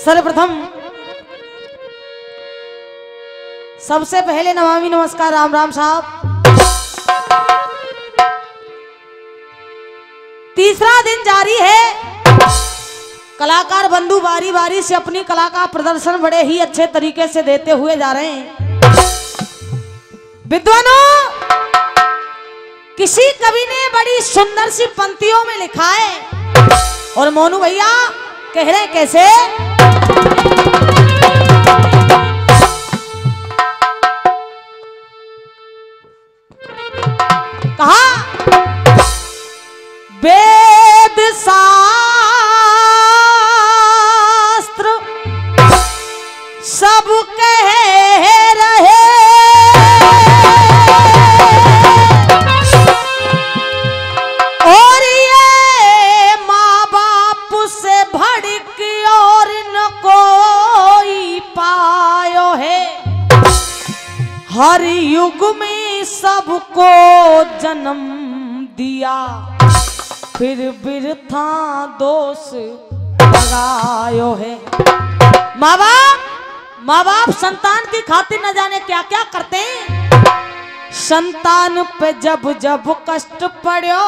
सर्वप्रथम सबसे पहले नमामि नमस्कार राम राम साहब। तीसरा दिन जारी है। कलाकार बंधु बारी बारी से अपनी कला का प्रदर्शन बड़े ही अच्छे तरीके से देते हुए जा रहे हैं। विद्वानों, किसी कवि ने बड़ी सुंदर सी पंक्तियों में लिखा है और मोनू भैया कह रहे कैसे? कहा वेद शास्त्र सब कह रहे और ये माँ बाप से भड़क और न कोई पायो है। हर युग में सबको जन्म दिया फिर बिरथा दोष लगायो है। माँ बाप संतान की खातिर न जाने क्या क्या करते हैं। संतान पे जब जब कष्ट पड़ो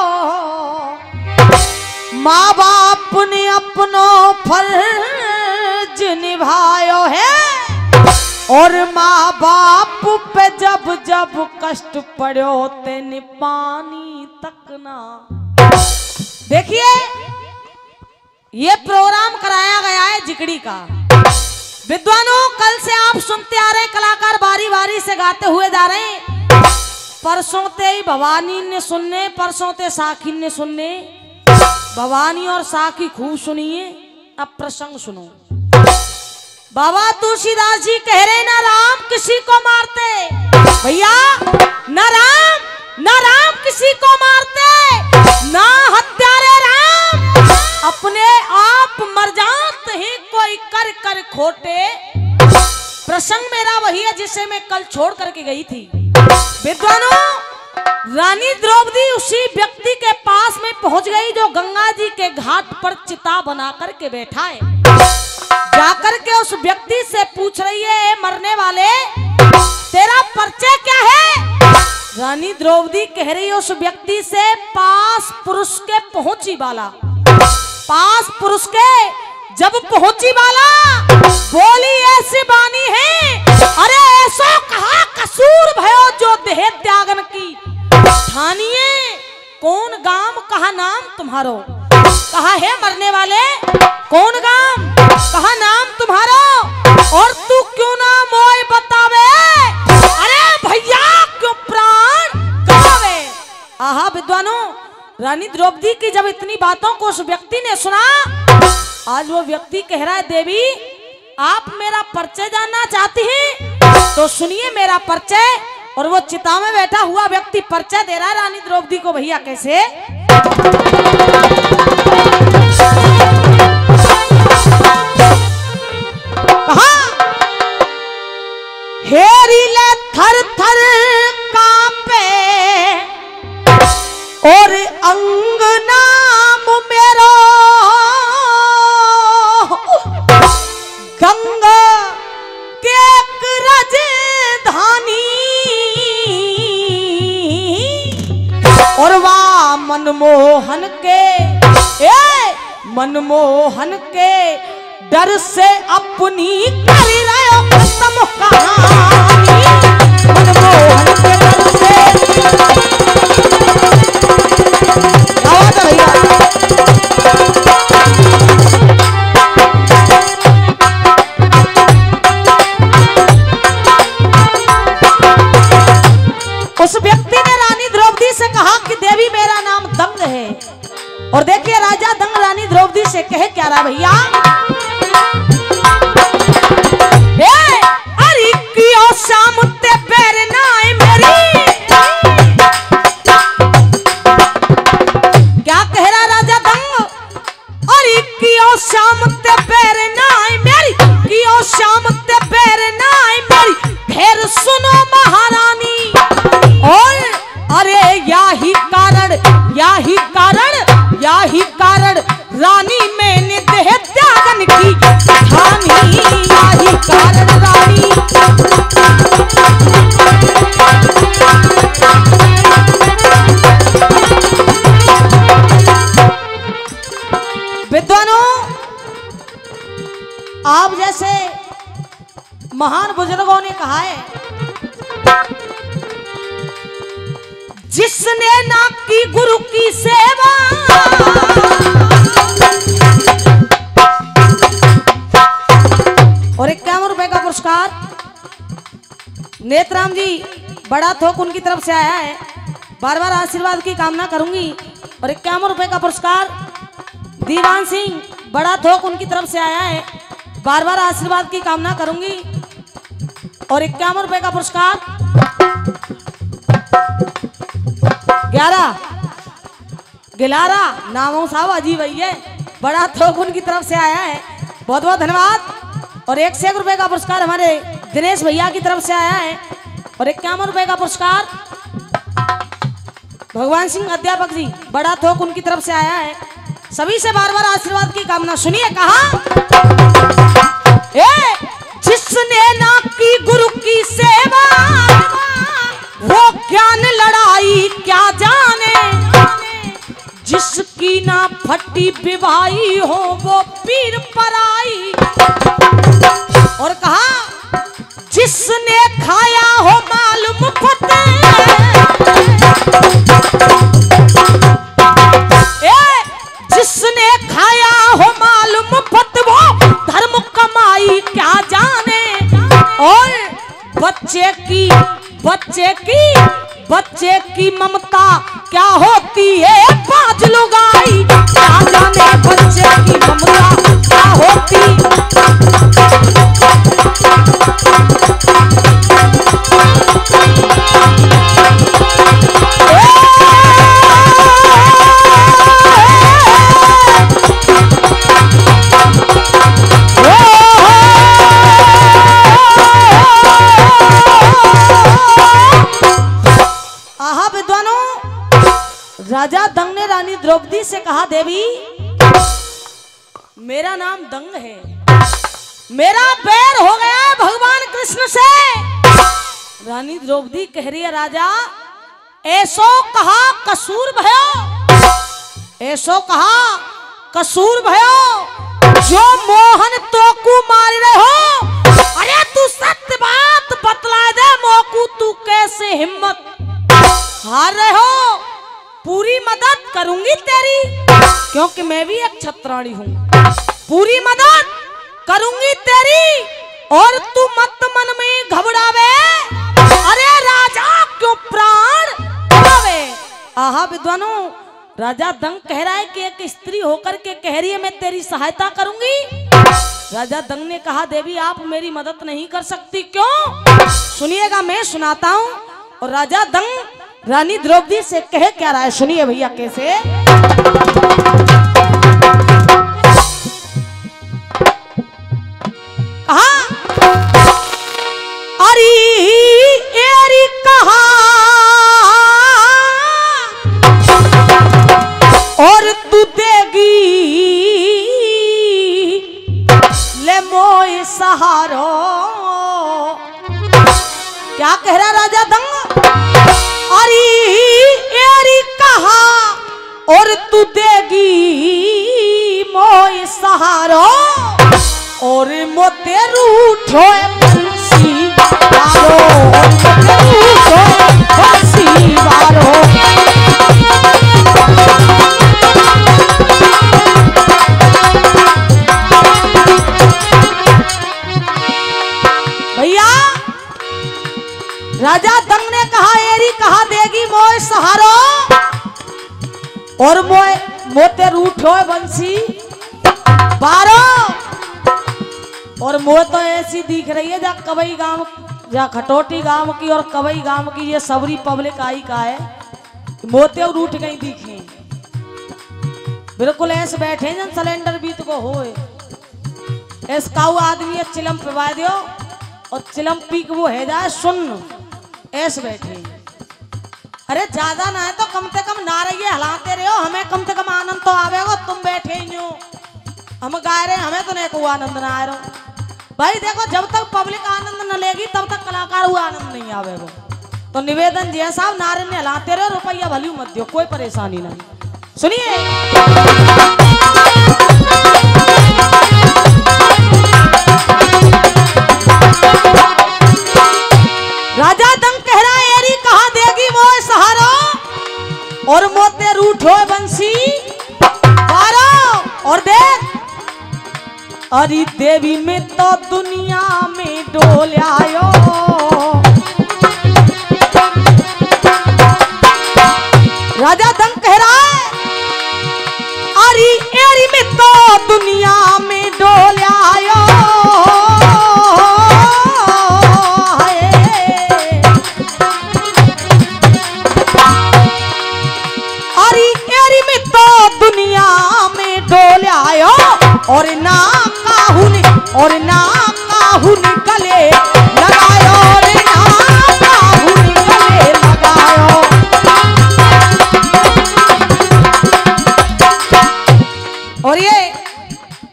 माँ बाप ने अपनो फर्ज निभायो है और माँ बाप पे जब जब कष्ट पड़ो तेने पानी तक ना। देखिए, ये प्रोग्राम कराया गया है जिकड़ी का। विद्वानों, कल से आप सुनते आ रहे हैं, कलाकार बारी बारी से गाते हुए जा रहे हैं। परसों ते ही भवानी ने सुनने, परसों ते साखी ने सुनने। भवानी और साखी खूब सुनिए, अब प्रसंग सुनो। बाबा तुलसीदास जी कह रहे ना राम किसी को मारते। भैया, ना राम किसी को मारते, ना हत्यारे राम अपने आप मर जाते हैं कोई कर कर खोटे। प्रसंग मेरा वही है जिसे मैं कल छोड़ करके गई थी। विद्वानों, रानी द्रौपदी उसी व्यक्ति के पास में पहुंच गई जो गंगा जी के घाट पर चिता बना करके बैठा है। जाकर के उस व्यक्ति से पूछ रही है, मरने वाले तेरा परिचय क्या है? रानी द्रौपदी कह रही है उस व्यक्ति से, पास पुरुष के पहुंची वाला। पास पुरुष के जब पहुंची वाला बोली ऐसी बानी है, अरे ऐसा कहा कसूर भयो जो देह त्यागन की। ठानिए कौन गाम कहा नाम तुम्हारो? कहा है मरने वाले कौन गाम कहा नाम तुम्हारा? और तू क्यों ना मोय बतावे? अरे भैया क्यों प्राण गवावे? आहा विद्वानों, रानी द्रौपदी की जब इतनी बातों को उस व्यक्ति ने सुना, आज वो व्यक्ति कह रहा है, देवी आप मेरा परिचय जानना चाहती हैं तो सुनिए मेरा परिचय। और वो चिता में बैठा हुआ व्यक्ति परिचय दे रहा है रानी द्रौपदी को। भैया कैसे? कहा हेरी ले थर थर कांपे और अंग नाम मेरो गंगा के राजधानी और वाह मनमोहन के डर से अपनी कर रहे हो खत्म कहानी। मनमोहन के डर से आवाज आ भैया। उस व्यक्ति ने रानी द्रौपदी से कहा कि देवी मेरा नाम दंग है। और देखिए ये राजा दंग रानी द्रौपदी से कहे क्या रहा भैया, अरे कियो शाम ते पैर नाय मेरी, क्या कह रहा राजा दंग, अरे कियो शाम ते पैर नाय मेरी, कियो शाम ते पैर नाय मेरी, फिर सुनो महारानी, और अरे याही कारण, याही कारण, याही कारण रानी मैंने देह त्यागन की ठानी, याही कारण रानी। विद्वानों, आप जैसे महान बुजुर्गों ने कहा है, जिसने ना की गुरु की सेवा, और 51 रुपए का पुरस्कार नेत्राम जी बड़ा थोक उनकी तरफ से आया है, बार बार आशीर्वाद की कामना करूंगी। और 51 रुपए का पुरस्कार दीवान सिंह बड़ा थोक उनकी तरफ से आया है, बार बार आशीर्वाद की कामना करूंगी। और 51 रुपए का पुरस्कार 11 गिलारा नामों साहब अजीब भैया बड़ा थोक उनकी तरफ से आया है, बहुत बहुत धन्यवाद। और 101 रुपए का पुरस्कार हमारे दिनेश भैया की तरफ से आया है। और 51 रुपए का पुरस्कार भगवान सिंह अध्यापक जी बड़ा थोक उनकी तरफ से आया है। सभी से बार बार आशीर्वाद की कामना। सुनिए कहा, जिसने ना की गुरु की सेवा, वो ज्ञान लड़ाई क्या जाने, जिसकी ना फटी विवाही हो वो पीर पराई। और कहा, जिसने खाया हो मालूम फते, जिसने खाया हो मालूम फत, वो धर्म कमाई क्या जाने। और बच्चे की ममता क्या होती है, बाज लुगाई क्या जाने, बच्चे की ममता क्या होती। राजा दंग ने रानी द्रौपदी से कहा, देवी मेरा नाम दंग है, मेरा बैर हो गया है भगवान कृष्ण से। रानी द्रौपदी कह रही है, राजा ऐसो कहा कसूर भयो, ऐसो कहा कसूर भयो, जो मोहन तो को मार रहे हो। अरे तू सत्य बात बतला दे मोकू, तू कैसे हिम्मत हार रहे हो, पूरी मदद करूंगी तेरी, क्योंकि मैं भी एक छत्राणी हूं, पूरी मदद करूंगी तेरी। और तू मत मन में घबरावे, अरे राजा क्यों प्राण गवावे। आहा विद्वानों, राजा दंग कह रहा है कि एक स्त्री होकर के कह रही है मैं तेरी सहायता करूंगी। राजा दंग ने कहा, देवी आप मेरी मदद नहीं कर सकती, क्यों? सुनिएगा, मैं सुनाता हूं। और राजा दंग रानी द्रौपदी से कहे क्या रहा है, सुनिए भैया कैसे। कहा, अरे एरी कहा, और तू देगी ले मोय सहारो। क्या कह रहा राजा दंग, अरे एरी कहा, और तू देगी मोय सहारो, और मोते रूठो बंसी वारो, मोते रूठो बंसी वारो। भैया राजा दंग ने कहा, एरी कहा देगी मोय सहारो, और मोते रूठ रूठो बंसी बारो। और मोह तो ऐसी दिख रही है जा कवई गांव, जा खटोटी गांव की और कवई गांव की ये सबरी पब्लिक आई का है, मोते रूठ गई दिखी। बिल्कुल ऐसे बैठे जन सिलेंडर बीत को होए। ऐस काऊ आदमी है चिलम पिवा दियो और चिलम पी के वो है जाए सुन ऐसे बैठे। अरे ज्यादा ना है तो कम से कम नारंगी हलाते रहो, हमें कम से कम आनंद तो आवेगा। तुम बैठे ही हो, हम गा रहे, हमें तो नहीं को आनंद ना आ रहा भाई। देखो जब तक पब्लिक आनंद न लेगी तब तक कलाकार हुआ आनंद नहीं आवेगा। तो निवेदन जी साहब नारंगी हलाते रहो, रुपया भली मत दो, कोई परेशानी नहीं। सुनिए राजा दंग कह रहा एरी कहा देगी वो सहारा, और मोते रूठो बंसी बारो। और देख अरे देवी में तो दुनिया में डोल आयो, राजा दंग कह रहा है अरे एरी में तो दुनिया में डोल आयो। दुनिया में डोल आयो और ना काहुन गले लगायो, रे ना काहुन गले लगायो। और ये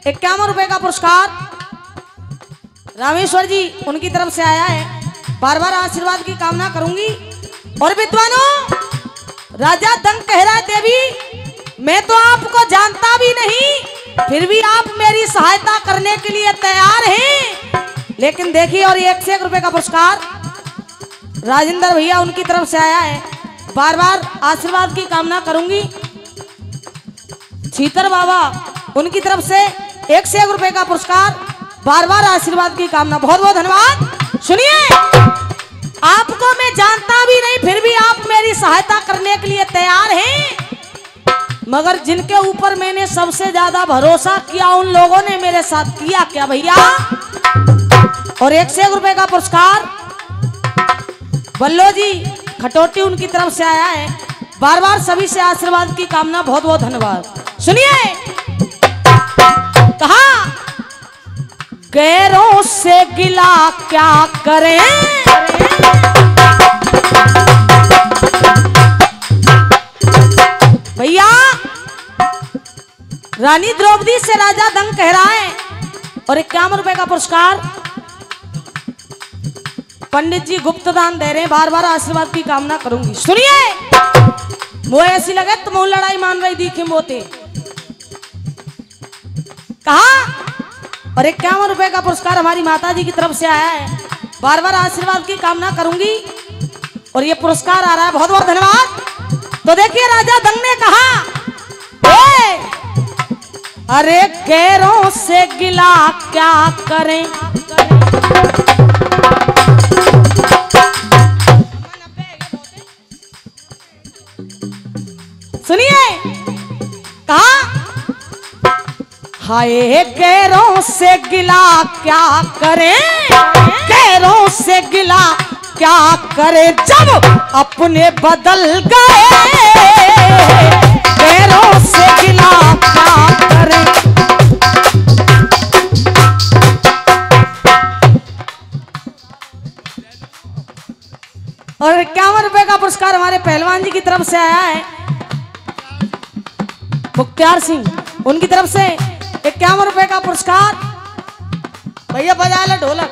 51 रुपए का पुरस्कार रामेश्वर जी उनकी तरफ से आया है। बार बार आशीर्वाद की कामना करूंगी। और विद्वानों राजा दंग कह रहा है देवी मैं तो आपको जानता भी नहीं, फिर भी आप मेरी सहायता करने के लिए तैयार हैं। लेकिन देखिए और 1 से 1 रुपए का पुरस्कार राजेंद्र भैया उनकी तरफ से आया है। बार बार आशीर्वाद की कामना करूंगी। छीतर बाबा उनकी तरफ से 1 से 1 रुपए का पुरस्कार, बार बार आशीर्वाद की कामना, बहुत बहुत धन्यवाद। सुनिए आपको मैं जानता भी नहीं फिर भी आप मेरी सहायता करने के लिए तैयार हैं, मगर जिनके ऊपर मैंने सबसे ज्यादा भरोसा किया उन लोगों ने मेरे साथ किया क्या भैया। और 1 से 1 रुपए का पुरस्कार बल्लो जी खटोटी उनकी तरफ से आया है। बार बार सभी से आशीर्वाद की कामना, बहुत बहुत धन्यवाद। सुनिए कहा गैरों से गिला क्या करें, भैया रानी द्रौपदी से राजा दंग कह रहा है। और 51 रुपए का पुरस्कार पंडित जी गुप्त दान दे रहे हैं, बार बार आशीर्वाद की कामना करूंगी। सुनिए वो ऐसी लगे तुम लड़ाई मान रही थी मोते कहा। और 51 रुपए का पुरस्कार हमारी माता जी की तरफ से आया है, बार बार आशीर्वाद की कामना करूंगी। और ये पुरस्कार आ रहा है, बहुत बहुत धन्यवाद। तो देखिए राजा दंग ने कहा अरे गैरों से गिला क्या करें, सुनिए कहा हाय गैरों से गिला क्या करें, गैरों से गिला क्या करे जब अपने बदल गए, गैरों से गिला क्या करे। और 51 रुपए का पुरस्कार हमारे पहलवान जी की तरफ से आया है, मुख्तार सिंह उनकी तरफ से 51 रुपए का पुरस्कार। भैया बजा ले ढोलक।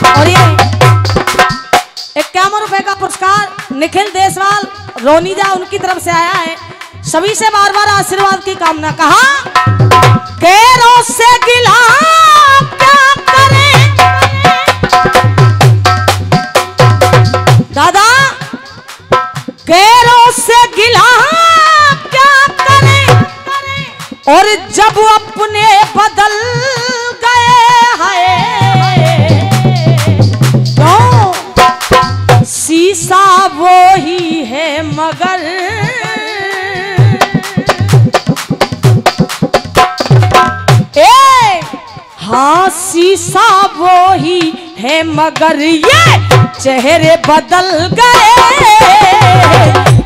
और ये 51 रुपए का पुरस्कार निखिल देसवाल रोनीजा उनकी तरफ से आया है। सभी से बार बार आशीर्वाद की कामना। कहा गैरों से गिला क्या करें, दादा गैरों से गिला क्या करें, और जब अपने बदल गए हैं मगर हाँ शीशा वो ही है मगर ये चेहरे बदल गए,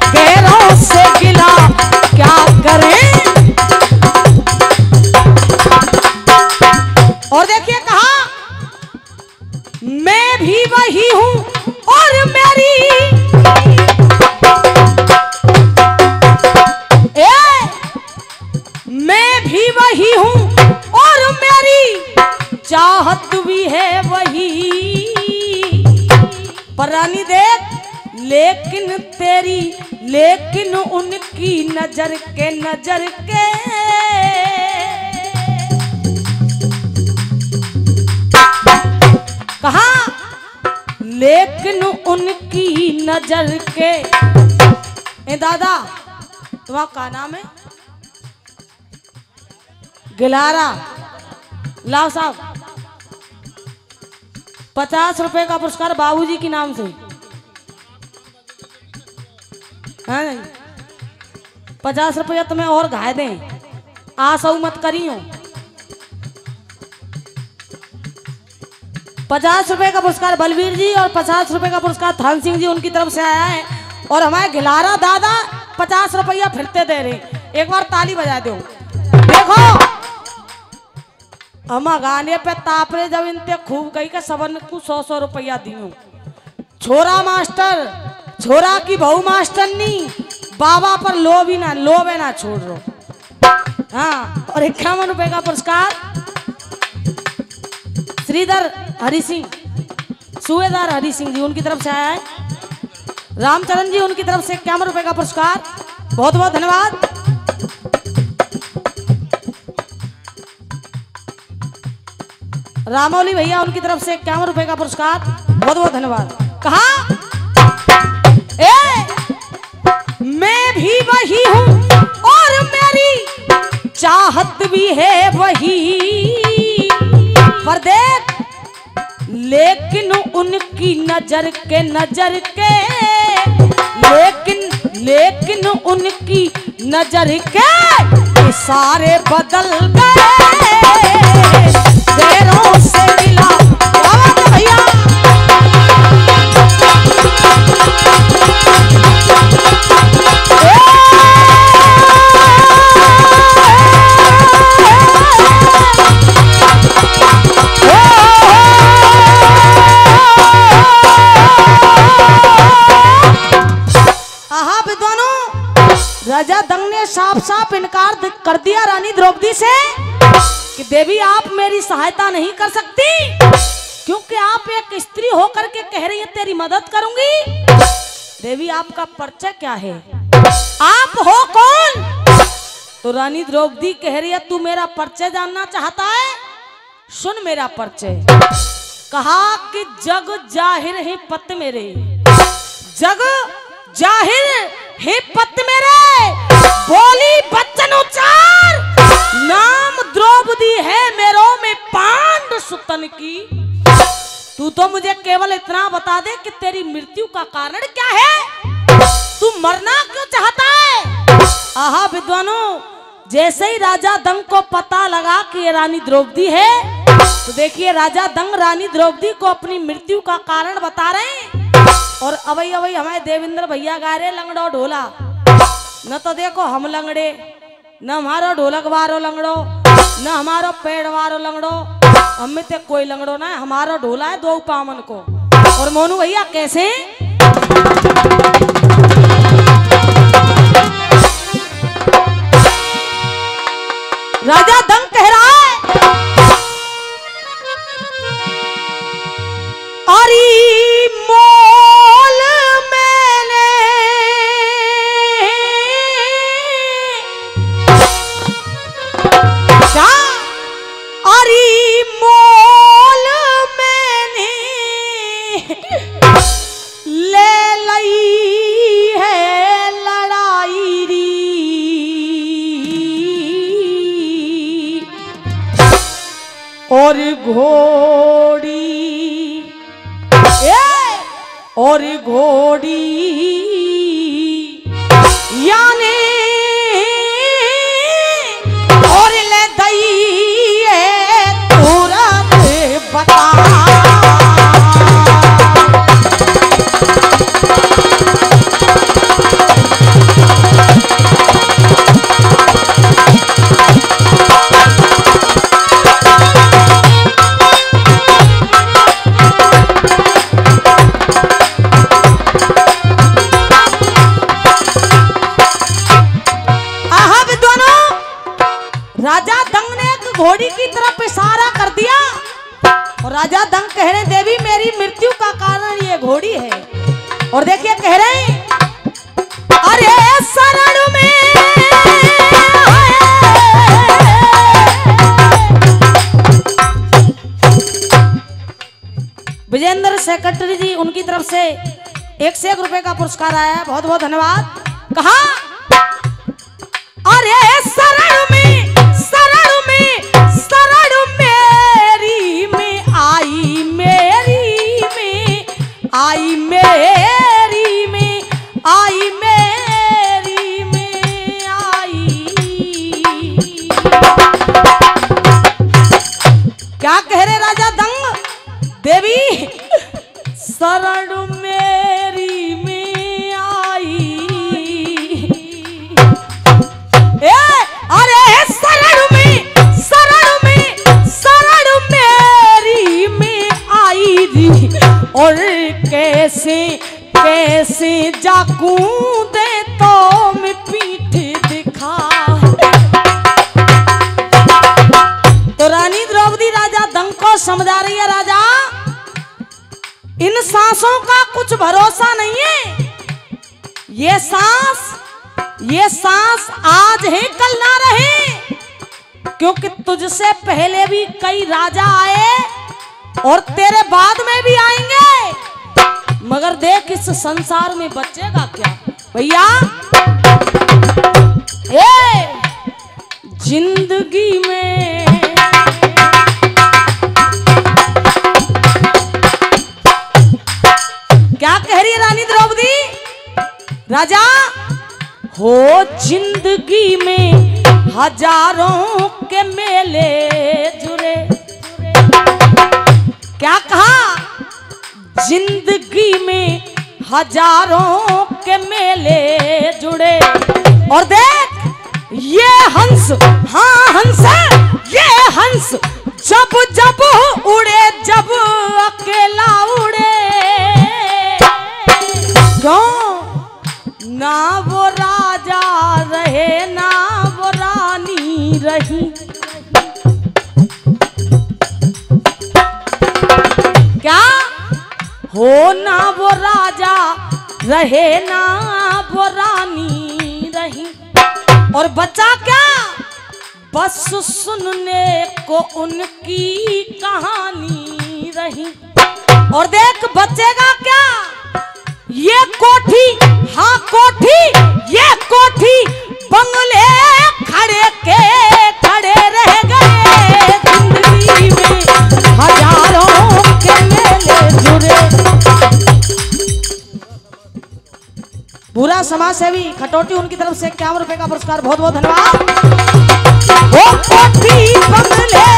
गैरों से गिला क्या करें। और देखिए कहा मैं भी वही हूं और मेरी मैं भी वही हूं और मेरी चाहत भी है वही। पर रानी देख लेकिन उनकी नजर के कहा लेकिन उनकी नजर के। ए दादा तुम्हारा क्या नाम है? गिलारा। लाओ साहब 50 रुपए का पुरस्कार बाबूजी के नाम से। हाँ 50 रुपया तुम्हें और घाय दें, आसऊ मत करियो। 50 रुपए का पुरस्कार बलवीर जी और 50 रुपए का पुरस्कार थान सिंह जी उनकी तरफ से आया है। और हमारे गिलारा दादा 50 रुपया फिरते दे रहे। एक बार ताली बजा दो। देखो हम गाने पे तापरे जब इनते खूब गई के सबन को 100 रुपया दियो। छोरा मास्टर छोरा की बहू मास्टरनी बाबा पर लोभे ना छोड़ रो। हाँ और 51 रुपए का पुरस्कार श्रीधर हरि सिंह सूबेदार हरि सिंह जी उनकी तरफ से आया है। रामचरण जी उनकी तरफ से 51 रुपए का पुरस्कार, बहुत बहुत धन्यवाद। रामौली भैया उनकी तरफ से 51 रुपए का पुरस्कार, बहुत बहुत धन्यवाद। कहा मैं भी वही हूं और मेरी चाहत भी है वही। पर देख लेकिन उनकी नजर के लेकिन उनकी नजर के इशारे बदल गए, गैरों से मिला भैया। राजा दंग ने साफ साफ इनकार कर दिया रानी द्रौपदी से कि देवी आप मेरी सहायता नहीं कर सकती, क्योंकि आप एक स्त्री होकर के कह रही है तेरी मदद करूंगी। देवी आपका परिचय क्या है, आप हो कौन? तो रानी द्रौपदी कह रही है तू मेरा परिचय जानना चाहता है, सुन मेरा परिचय। कहा कि जग जाहिर है पत मेरे, जग जाहिर हे पत मेरे, बोली बच्चन उच्चार, नाम द्रौपदी है मेरो में पांडु सुतन की। तू तो मुझे केवल इतना बता दे कि तेरी मृत्यु का कारण क्या है, तू मरना क्यों चाहता है। आहा विद्वानों, जैसे ही राजा दंग को पता लगा कि ये रानी द्रौपदी है, तो देखिए राजा दंग रानी द्रौपदी को अपनी मृत्यु का कारण बता रहे हैं। और अवई हमारे देवेंद्र भैया गा रहे लंगड़ो ढोला, न तो देखो हम लंगड़े, न हमारो ढोलक वारो लंगड़ो, न हमारो पेड़ वारो लंगड़ो, हमें ते कोई लंगड़ो ना है, हमारो ढोला है 2 पावन को। और मोनू भैया कैसे राजा दंग कह रहा है अरे और घोड़ी जाने और ले दई तुरंत बता। राजा दंग ने एक घोड़ी की तरफ इशारा कर दिया और राजा दंग कह रहे देवी मेरी मृत्यु का कारण ये घोड़ी है। और देखिए कह रहे हैं अरे शरण में विजेंद्र सेक्रेटरी जी उनकी तरफ से 1 रुपए का पुरस्कार आया है, बहुत बहुत धन्यवाद। कहा अरे शरण में मेरी में आई मेरी में आई मेरी में आई मेरी में आई। क्या कह रहे राजा दंग देवी शरण मेरी में आई। अरे शरण मेरी में आई री और कैसे कैसे जाकू दे तो मैं पीठ दिखा। तो रानी द्रौपदी राजा दंग को समझा रही है राजा इन सांसों का कुछ भरोसा नहीं है। ये सांस आज है कल ना रहे, क्योंकि तुझसे पहले भी कई राजा आए और तेरे बाद में भी आएंगे, मगर देख इस संसार में बचेगा क्या भैया। जिंदगी में क्या कह रही है रानी द्रौपदी राजा हो जिंदगी में हजारों के मेले जुड़े। क्या कहा जिंदगी में हजारों के मेले जुड़े। और देख ये हंस हाँ हंस ये हंस जब जब उड़े जब अकेला उड़े क्यों ना वो राजा रहे ना वो रानी रही। क्या हो ना वो राजा रहे ना वो रानी रही। और बचा क्या बस सुनने को उनकी कहानी रही। और देख बचेगा क्या ये कोठी हाँ कोठी ये कोठी बंगले खड़े के खड़े रह गए। जिंदगी में हजारों के मेले जुड़े। पूरा समाज सेवी खटोटी उनकी तरफ से 51 रुपए का पुरस्कार, बहुत बहुत धन्यवाद। वो कोठी बंगले